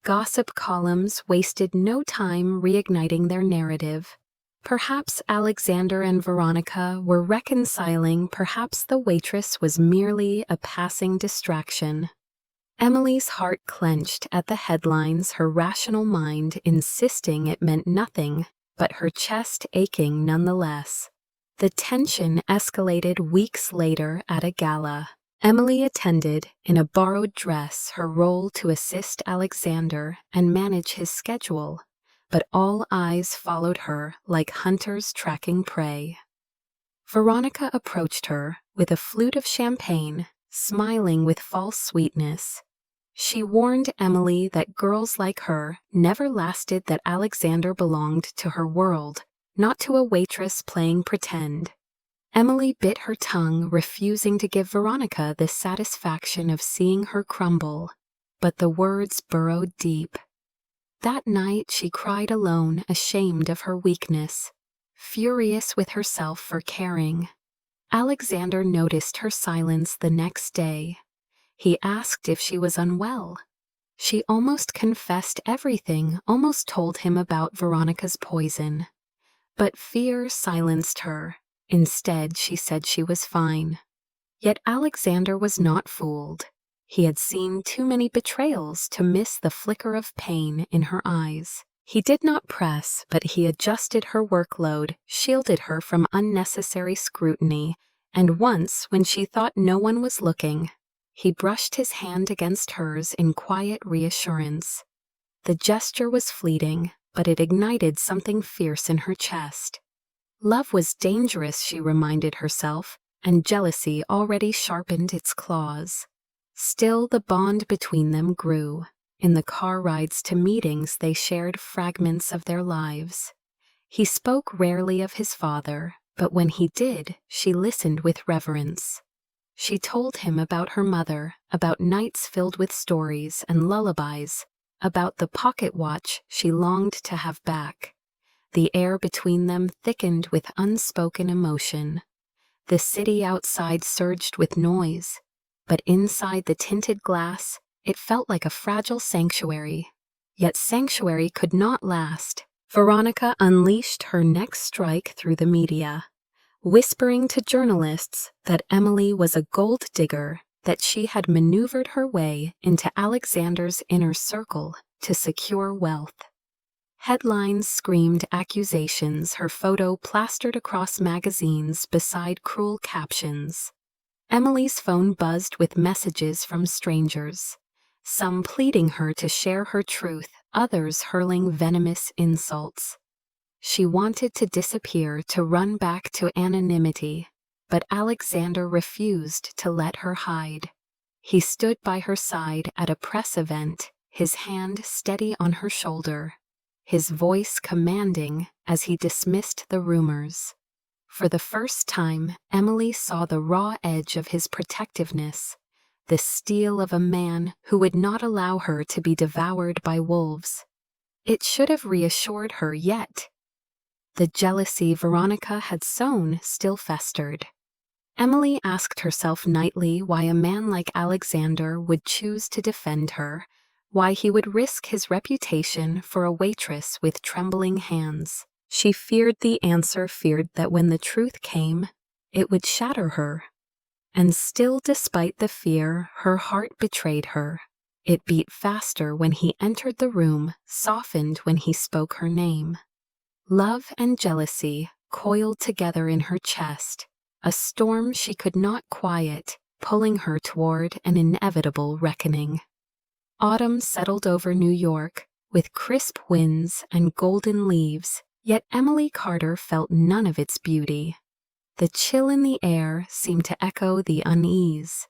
Gossip columns wasted no time reigniting their narrative. Perhaps Alexander and Veronica were reconciling, perhaps the waitress was merely a passing distraction. Emily's heart clenched at the headlines, her rational mind insisting it meant nothing, but her chest aching nonetheless. The tension escalated weeks later at a gala. Emily attended in a borrowed dress, her role to assist Alexander and manage his schedule, but all eyes followed her like hunters tracking prey. Veronica approached her with a flute of champagne, smiling with false sweetness. She warned Emily that girls like her never lasted, that Alexander belonged to her world, not to a waitress playing pretend. Emily bit her tongue, refusing to give Veronica the satisfaction of seeing her crumble, but the words burrowed deep. That night she cried alone, ashamed of her weakness, furious with herself for caring. Alexander noticed her silence the next day. He asked if she was unwell. She almost confessed everything, almost told him about Veronica's poison. But fear silenced her. Instead, she said she was fine. Yet Alexander was not fooled. He had seen too many betrayals to miss the flicker of pain in her eyes. He did not press, but he adjusted her workload, shielded her from unnecessary scrutiny, and once, when she thought no one was looking, he brushed his hand against hers in quiet reassurance. The gesture was fleeting, but it ignited something fierce in her chest. Love was dangerous, she reminded herself, and jealousy already sharpened its claws. Still, the bond between them grew. In the car rides to meetings, they shared fragments of their lives. He spoke rarely of his father, but when he did, she listened with reverence. She told him about her mother, about nights filled with stories and lullabies, about the pocket watch she longed to have back. The air between them thickened with unspoken emotion. The city outside surged with noise, but inside the tinted glass, it felt like a fragile sanctuary. Yet sanctuary could not last. Veronica unleashed her next strike through the media, whispering to journalists that Emily was a gold digger, that she had maneuvered her way into Alexander's inner circle to secure wealth. Headlines screamed accusations, her photo plastered across magazines beside cruel captions. Emily's phone buzzed with messages from strangers, some pleading her to share her truth, others hurling venomous insults. She wanted to disappear, to run back to anonymity, but Alexander refused to let her hide. He stood by her side at a press event, his hand steady on her shoulder, his voice commanding as he dismissed the rumors. For the first time, Emily saw the raw edge of his protectiveness, the steel of a man who would not allow her to be devoured by wolves. It should have reassured her, yet the jealousy Veronica had sown still festered. Emily asked herself nightly why a man like Alexander would choose to defend her, why he would risk his reputation for a waitress with trembling hands. She feared the answer, feared that when the truth came, it would shatter her. And still, despite the fear, her heart betrayed her. It beat faster when he entered the room, softened when he spoke her name. Love and jealousy coiled together in her chest, a storm she could not quiet, pulling her toward an inevitable reckoning. Autumn settled over New York, with crisp winds and golden leaves, yet Emily Carter felt none of its beauty. The chill in the air seemed to echo the unease,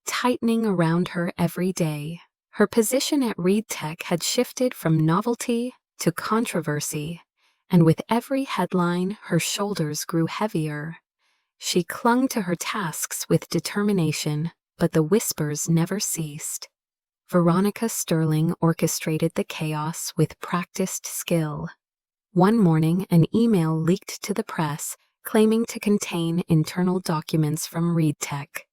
tightening around her every day. Her position at Reed Tech had shifted from novelty to controversy, and with every headline, her shoulders grew heavier. She clung to her tasks with determination, but the whispers never ceased. Veronica Sterling orchestrated the chaos with practiced skill. One morning, an email leaked to the press, claiming to contain internal documents from Reed Tech.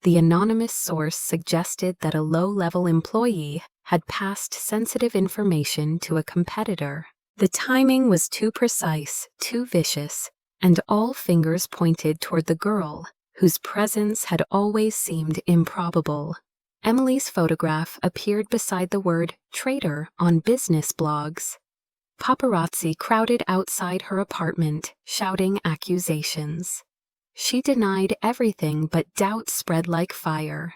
The anonymous source suggested that a low-level employee had passed sensitive information to a competitor. The timing was too precise, too vicious, and all fingers pointed toward the girl, whose presence had always seemed improbable. Emily's photograph appeared beside the word traitor on business blogs. Paparazzi crowded outside her apartment, shouting accusations. She denied everything, but doubt spread like fire.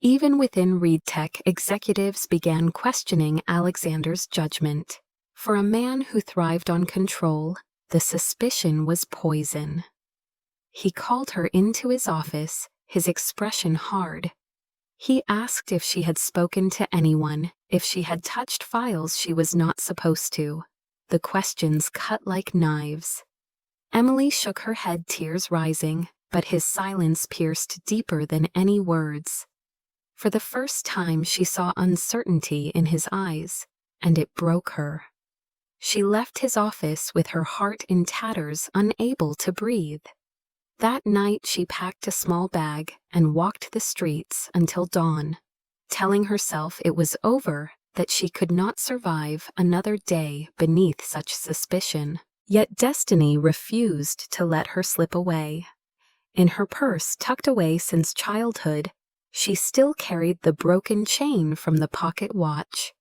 Even within Reed Tech, executives began questioning Alexander's judgment. For a man who thrived on control, the suspicion was poison. He called her into his office, his expression hard. He asked if she had spoken to anyone, if she had touched files she was not supposed to. The questions cut like knives. Emily shook her head, tears rising, but his silence pierced deeper than any words. For the first time she saw uncertainty in his eyes, and it broke her. She left his office with her heart in tatters, unable to breathe. That night she packed a small bag and walked the streets until dawn, telling herself it was over, that she could not survive another day beneath such suspicion. Yet destiny refused to let her slip away. In her purse, tucked away since childhood, she still carried the broken chain from the pocket watch.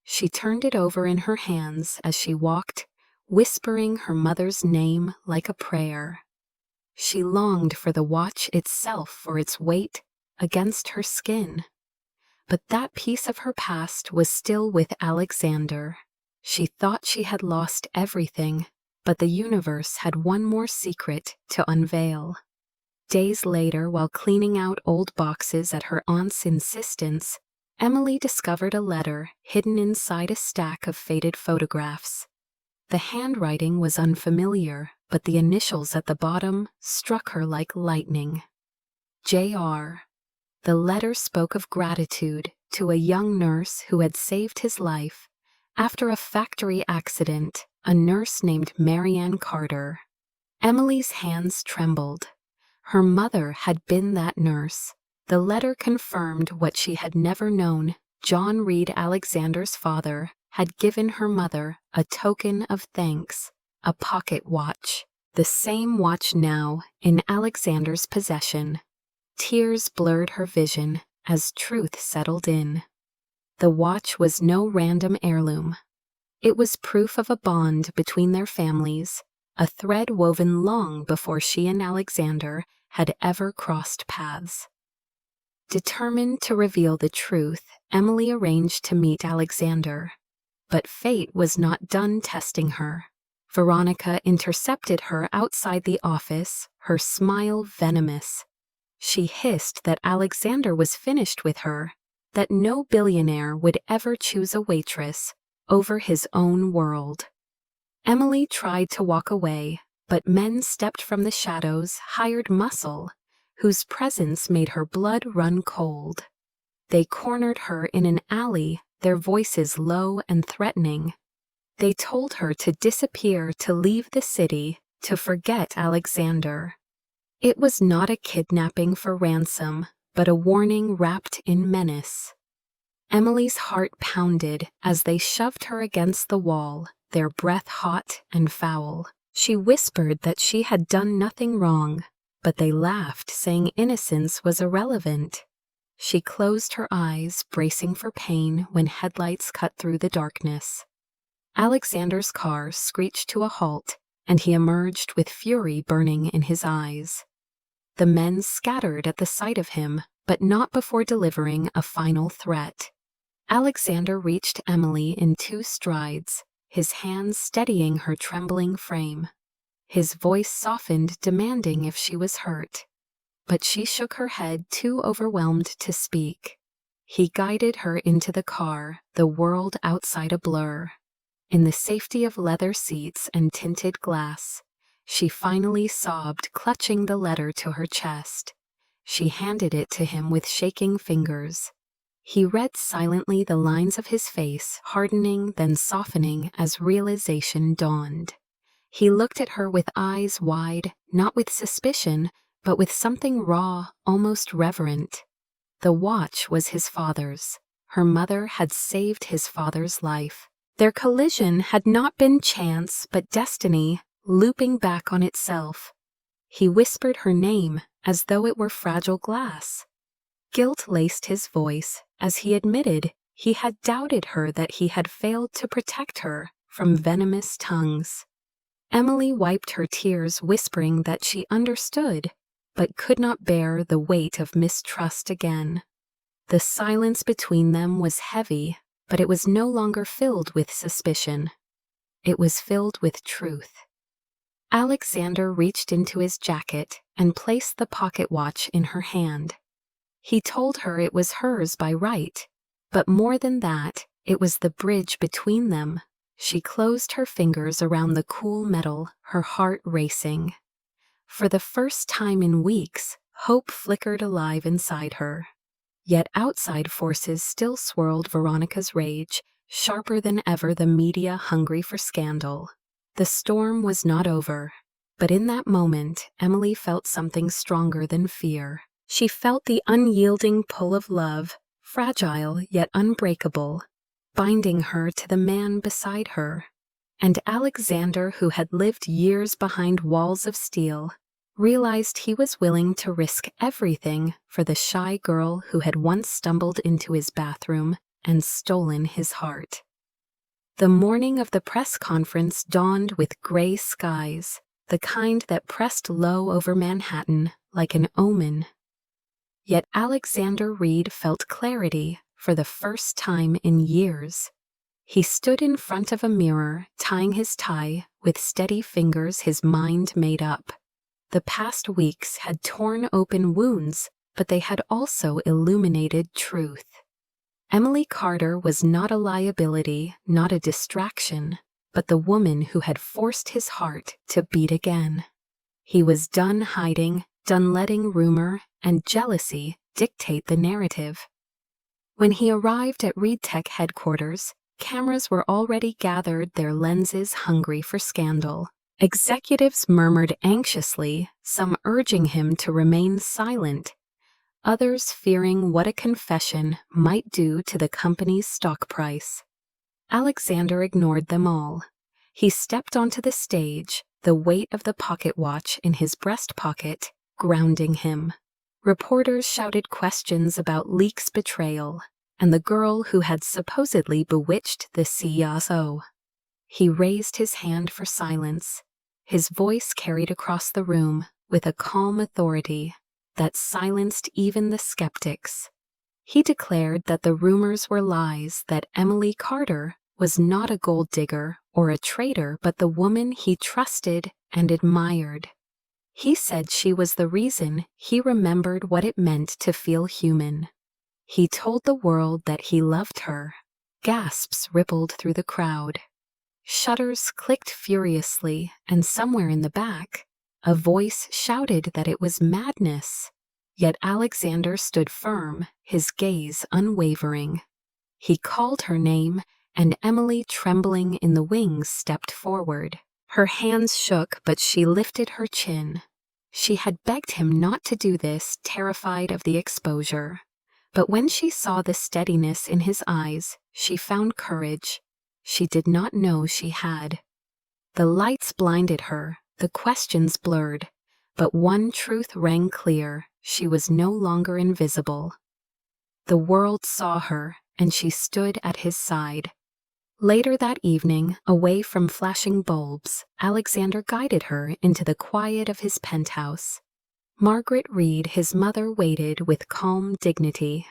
She turned it over in her hands as she walked, whispering her mother's name like a prayer. She longed for the watch itself, for its weight against her skin. But that piece of her past was still with Alexander. She thought she had lost everything, but the universe had one more secret to unveil. Days later, while cleaning out old boxes at her aunt's insistence, Emily discovered a letter hidden inside a stack of faded photographs. The handwriting was unfamiliar, but the initials at the bottom struck her like lightning. J.R. The letter spoke of gratitude to a young nurse who had saved his life after a factory accident, a nurse named Marianne Carter. Emily's hands trembled. Her mother had been that nurse. The letter confirmed what she had never known. John Reed Alexander's father had given her mother a token of thanks, a pocket watch, the same watch now in Alexander's possession. Tears blurred her vision as truth settled in. The watch was no random heirloom. It was proof of a bond between their families, a thread woven long before she and Alexander had ever crossed paths. Determined to reveal the truth, Emily arranged to meet Alexander. But fate was not done testing her. Veronica intercepted her outside the office, her smile venomous. She hissed that Alexander was finished with her, that no billionaire would ever choose a waitress over his own world. Emily tried to walk away, but men stepped from the shadows, hired muscle, whose presence made her blood run cold. They cornered her in an alley, their voices low and threatening. They told her to disappear, to leave the city, to forget Alexander. It was not a kidnapping for ransom, but a warning wrapped in menace. Emily's heart pounded as they shoved her against the wall, their breath hot and foul. She whispered that she had done nothing wrong, but they laughed, saying innocence was irrelevant. She closed her eyes, bracing for pain when headlights cut through the darkness. Alexander's car screeched to a halt, and he emerged with fury burning in his eyes. The men scattered at the sight of him, but not before delivering a final threat. Alexander reached Emily in 2 strides, his hands steadying her trembling frame. His voice softened, demanding if she was hurt. But she shook her head, too overwhelmed to speak. He guided her into the car, the world outside a blur. In the safety of leather seats and tinted glass, she finally sobbed, clutching the letter to her chest. She handed it to him with shaking fingers. He read silently, the lines of his face hardening then softening as realization dawned. He looked at her with eyes wide, not with suspicion, but with something raw, almost reverent. The watch was his father's. Her mother had saved his father's life. Their collision had not been chance, but destiny, looping back on itself. He whispered her name as though it were fragile glass. Guilt laced his voice as he admitted he had doubted her, that he had failed to protect her from venomous tongues. Emily wiped her tears, whispering that she understood, but could not bear the weight of mistrust again. The silence between them was heavy, but it was no longer filled with suspicion. It was filled with truth. Alexander reached into his jacket and placed the pocket watch in her hand. He told her it was hers by right, but more than that, it was the bridge between them. She closed her fingers around the cool metal, her heart racing. For the first time in weeks, hope flickered alive inside her. Yet outside forces still swirled Veronica's rage, sharper than ever, the media hungry for scandal. The storm was not over, but in that moment, Emily felt something stronger than fear. She felt the unyielding pull of love, fragile yet unbreakable, binding her to the man beside her. And Alexander, who had lived years behind walls of steel, realized he was willing to risk everything for the shy girl who had once stumbled into his bathroom and stolen his heart. The morning of the press conference dawned with gray skies, the kind that pressed low over Manhattan like an omen. Yet Alexander Reed felt clarity for the first time in years. He stood in front of a mirror, tying his tie with steady fingers, his mind made up. The past weeks had torn open wounds, but they had also illuminated truth. Emily Carter was not a liability, not a distraction, but the woman who had forced his heart to beat again. He was done hiding, done letting rumor and jealousy dictate the narrative. When he arrived at Reed Tech headquarters, cameras were already gathered, their lenses hungry for scandal. Executives murmured anxiously, some urging him to remain silent, others fearing what a confession might do to the company's stock price. Alexander ignored them all. He stepped onto the stage, the weight of the pocket watch in his breast pocket grounding him. Reporters shouted questions about Leek's betrayal and the girl who had supposedly bewitched the CEO. He raised his hand for silence. His voice carried across the room with a calm authority that silenced even the skeptics. He declared that the rumors were lies, that Emily Carter was not a gold digger or a traitor, but the woman he trusted and admired. He said she was the reason he remembered what it meant to feel human. He told the world that he loved her. Gasps rippled through the crowd. Shutters clicked furiously, and somewhere in the back, a voice shouted that it was madness. Yet Alexander stood firm, his gaze unwavering. He called her name, and Emily, trembling in the wings, stepped forward. Her hands shook, but she lifted her chin. She had begged him not to do this, terrified of the exposure. But when she saw the steadiness in his eyes, she found courage she did not know she had. The lights blinded her, the questions blurred, but one truth rang clear: she was no longer invisible. The world saw her, and she stood at his side. Later that evening, away from flashing bulbs, Alexander guided her into the quiet of his penthouse. Margaret Reed, his mother, waited with calm dignity.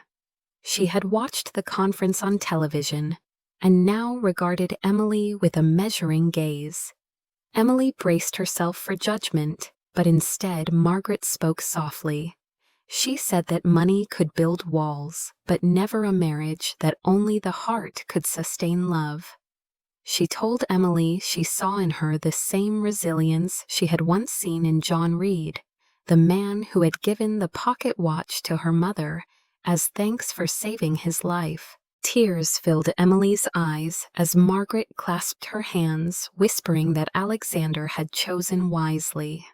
She had watched the conference on television, and now regarded Emily with a measuring gaze. Emily braced herself for judgment, but instead Margaret spoke softly. She said that money could build walls, but never a marriage, that only the heart could sustain love. She told Emily she saw in her the same resilience she had once seen in John Reed, the man who had given the pocket watch to her mother as thanks for saving his life. Tears filled Emily's eyes as Margaret clasped her hands, whispering that Alexander had chosen wisely.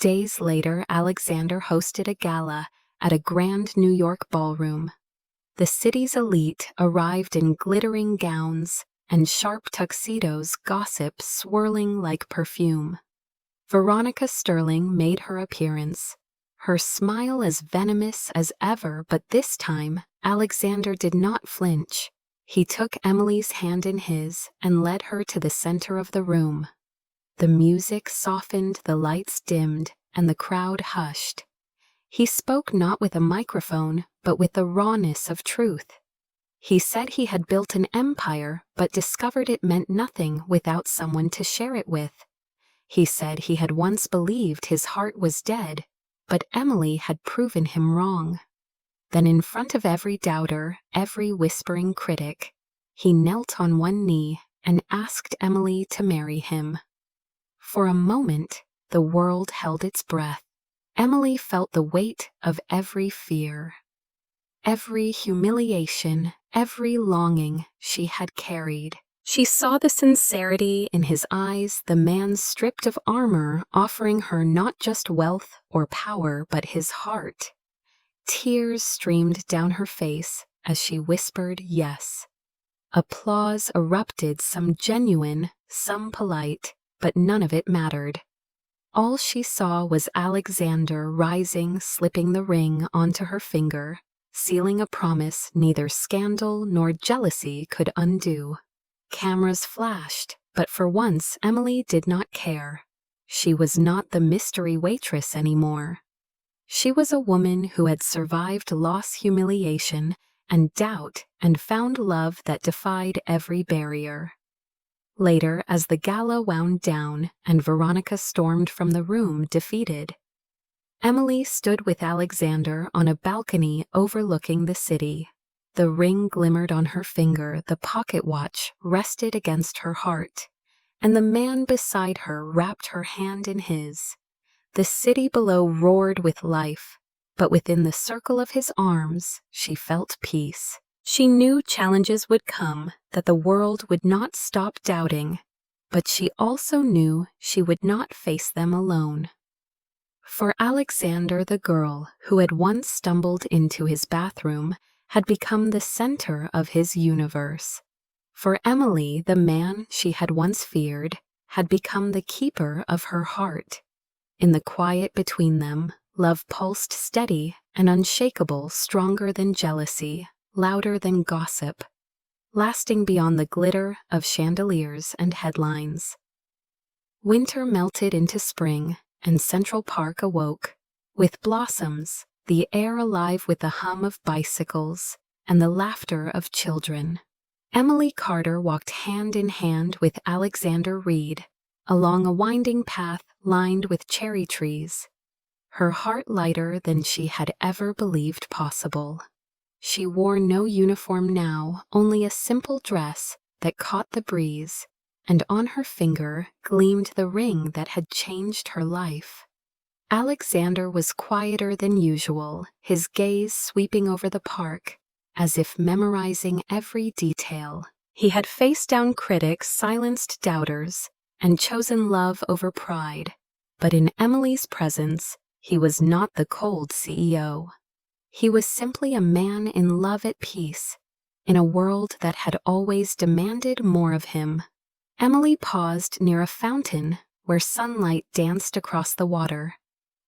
Days later, Alexander hosted a gala at a grand New York ballroom. The city's elite arrived in glittering gowns and sharp tuxedos, gossip swirling like perfume. Veronica Sterling made her appearance, her smile as venomous as ever, but this time Alexander did not flinch. He took Emily's hand in his and led her to the center of the room. The music softened, the lights dimmed, and the crowd hushed. He spoke not with a microphone, but with the rawness of truth. He said he had built an empire, but discovered it meant nothing without someone to share it with. He said he had once believed his heart was dead, but Emily had proven him wrong. Then, in front of every doubter, every whispering critic, he knelt on one knee and asked Emily to marry him. For a moment, the world held its breath. Emily felt the weight of every fear, every humiliation, every longing she had carried. She saw the sincerity in his eyes, the man stripped of armor, offering her not just wealth or power, but his heart. Tears streamed down her face as she whispered yes. Applause erupted, some genuine, some polite, but none of it mattered. All she saw was Alexander rising, slipping the ring onto her finger, sealing a promise neither scandal nor jealousy could undo. Cameras flashed, but for once Emily did not care. She was not the mystery waitress anymore. She was a woman who had survived loss, humiliation, and doubt, and found love that defied every barrier. Later, as the gala wound down and Veronica stormed from the room defeated, Emily stood with Alexander on a balcony overlooking the city. The ring glimmered on her finger, the pocket watch rested against her heart, and the man beside her wrapped her hand in his. The city below roared with life. but within the circle of his arms, she felt peace. She knew challenges would come, that the world would not stop doubting, but she also knew she would not face them alone. For Alexander, the girl who had once stumbled into his bathroom had become the center of his universe. For Emily, the man she had once feared had become the keeper of her heart. In the quiet between them, love pulsed steady and unshakable, stronger than jealousy, louder than gossip, lasting beyond the glitter of chandeliers and headlines. Winter melted into spring, and Central Park awoke, with blossoms, the air alive with the hum of bicycles, and the laughter of children. Emily Carter walked hand in hand with Alexander Reed, along a winding path lined with cherry trees, her heart lighter than she had ever believed possible. She wore no uniform now, only a simple dress that caught the breeze, and on her finger gleamed the ring that had changed her life. Alexander was quieter than usual, his gaze sweeping over the park, as if memorizing every detail. He had faced down critics, silenced doubters, and chosen love over pride, but in Emily's presence, he was not the cold CEO. He was simply a man in love at peace, in a world that had always demanded more of him. Emily paused near a fountain where sunlight danced across the water.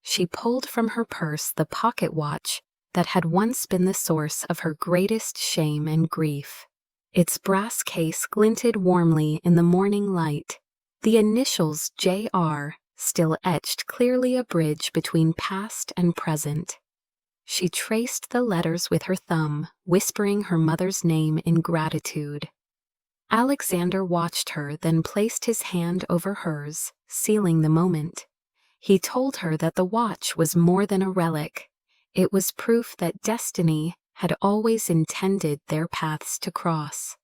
She pulled from her purse the pocket watch that had once been the source of her greatest shame and grief. Its brass case glinted warmly in the morning light, the initials J.R. still etched clearly a bridge between past and present. She traced the letters with her thumb, whispering her mother's name in gratitude. Alexander watched her, then placed his hand over hers, sealing the moment. He told her that the watch was more than a relic. It was proof that destiny had always intended their paths to cross.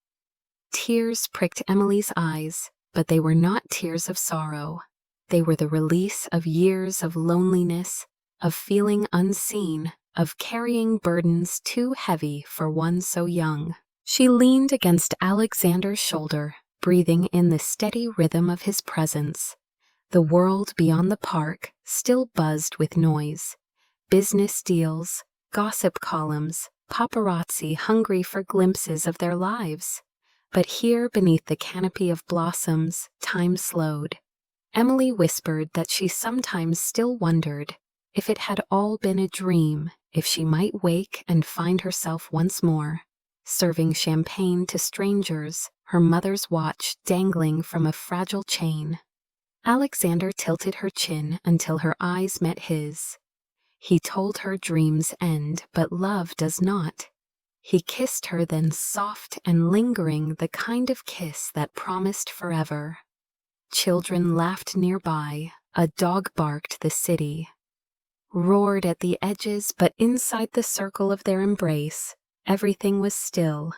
Tears pricked Emily's eyes, but they were not tears of sorrow. They were the release of years of loneliness, of feeling unseen, of carrying burdens too heavy for one so young. She leaned against Alexander's shoulder, breathing in the steady rhythm of his presence. The world beyond the park still buzzed with noise. Business deals, gossip columns, paparazzi hungry for glimpses of their lives. But here, beneath the canopy of blossoms, time slowed. Emily whispered that she sometimes still wondered if it had all been a dream, if she might wake and find herself once more, serving champagne to strangers, her mother's watch dangling from a fragile chain. Alexander tilted her chin until her eyes met his. He told her dreams end, but love does not. He kissed her, then soft and lingering, the kind of kiss that promised forever. Children laughed nearby, a dog barked, the city roared at the edges, but inside the circle of their embrace, everything was still.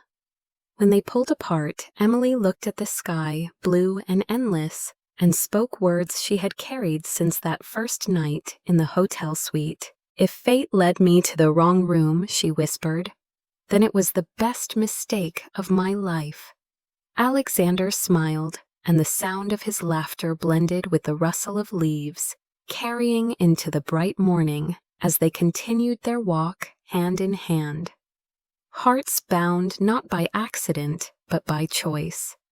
When they pulled apart, Emily looked at the sky, blue and endless, and spoke words she had carried since that first night in the hotel suite. "If fate led me to the wrong room," she whispered, "then it was the best mistake of my life." Alexander smiled, and the sound of his laughter blended with the rustle of leaves, carrying into the bright morning as they continued their walk hand in hand. Hearts bound not by accident, but by choice.